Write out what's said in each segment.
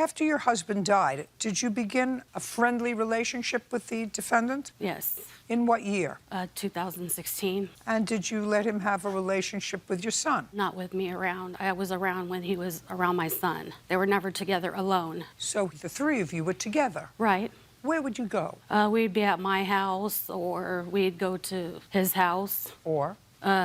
After your husband died, did you begin a friendly relationship with the defendant? Yes. In what year? 2016. And did you let him have a relationship with your son? Not with me around. I was around when he was around my son. They were never together alone. So the three of you were together. Right. Where would you go? We'd be at my house, or we'd go to his house. Or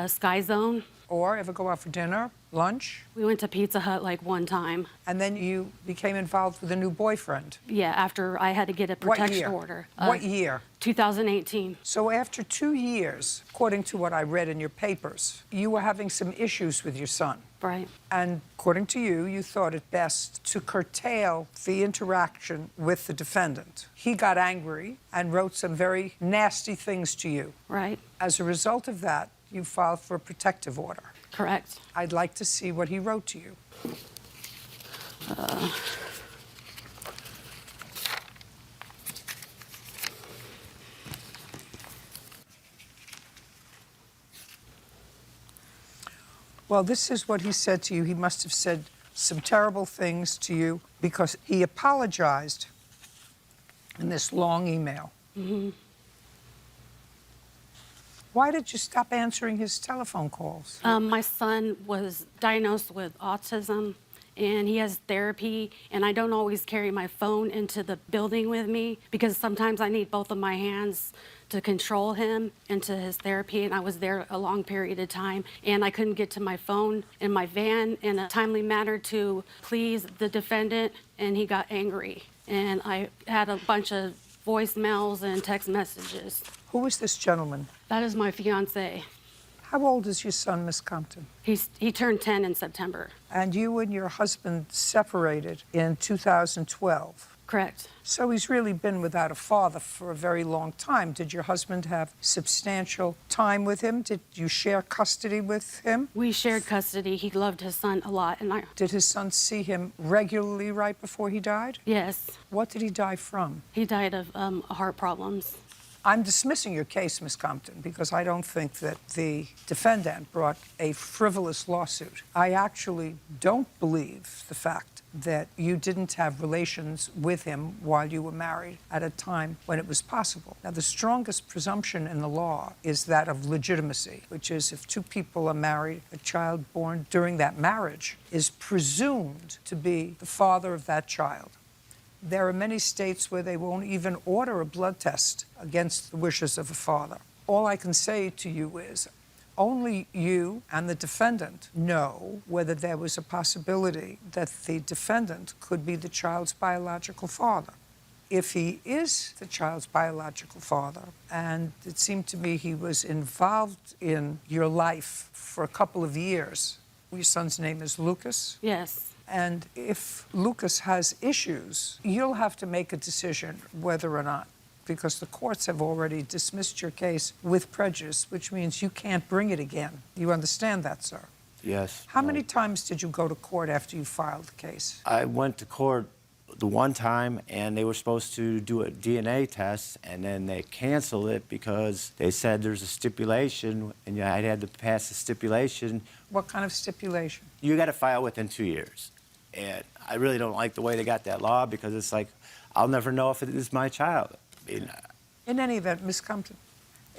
Sky Zone. ever go out for dinner, lunch? We went to Pizza Hut like one time. And then you became involved with a new boyfriend. Yeah, after I had to get a protection What year? order. What year? 2018. So after 2 years, according to what I read in your papers, you were having some issues with your son. Right. And according to you, you thought it best to curtail the interaction with the defendant. He got angry and wrote some very nasty things to you. Right. As a result of that, you filed for a protective order. Correct. I'd like to see what he wrote to you. Well, this is what he said to you. He must have said some terrible things to you because he apologized in this long email. Mm-hmm. Why did you stop answering his telephone calls? My son was diagnosed with autism, and he has therapy, and I don't always carry my phone into the building with me because sometimes I need both of my hands to control him into his therapy, and I was there a long period of time, and I couldn't get to my phone in my van in a timely manner to please the defendant, and he got angry. And I had a bunch of voicemails and text messages. Who is this gentleman? That is my fiance. How old is your son, Miss Compton? He turned 10 in September. And you and your husband separated in 2012. Correct. So he's really been without a father for a very long time. Did your husband have substantial time with him? Did you share custody with him? We shared custody. He loved his son a lot. Did his son see him regularly right before he died? Yes. What did he die from? He died of heart problems. I'm dismissing your case, Ms. Compton, because I don't think that the defendant brought a frivolous lawsuit. I actually don't believe the fact that you didn't have relations with him while you were married at a time when it was possible. Now, the strongest presumption in the law is that of legitimacy, which is if two people are married, a child born during that marriage is presumed to be the father of that child. There are many states where they won't even order a blood test against the wishes of a father. All I can say to you is only you and the defendant know whether there was a possibility that the defendant could be the child's biological father. If he is the child's biological father, and it seemed to me he was involved in your life for a couple of years, your son's name is Lucas? Yes. And if Lucas has issues, you'll have to make a decision whether or not, because the courts have already dismissed your case with prejudice, which means you can't bring it again. You understand that, sir? Yes. How many times did you go to court after you filed the case? I went to court the one time, and they were supposed to do a DNA test, and then they canceled it because they said there's a stipulation, and I had to pass the stipulation. What kind of stipulation? You got to file within 2 years. And I really don't like the way they got that law because it's like, I'll never know if it is my child. I mean, in any event, Ms. Compton,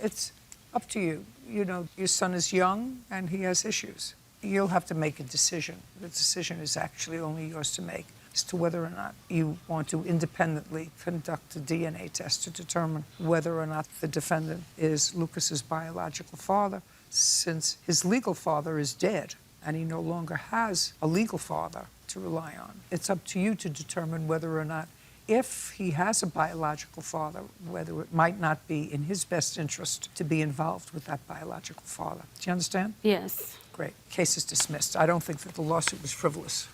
it's up to you. You know, your son is young and he has issues. You'll have to make a decision. The decision is actually only yours to make as to whether or not you want to independently conduct a DNA test to determine whether or not the defendant is Lucas's biological father, since his legal father is dead and he no longer has a legal father to rely on. It's up to you to determine whether or not, if he has a biological father, whether it might not be in his best interest to be involved with that biological father. Do you understand? Yes. Great. Case is dismissed. I don't think that the lawsuit was frivolous.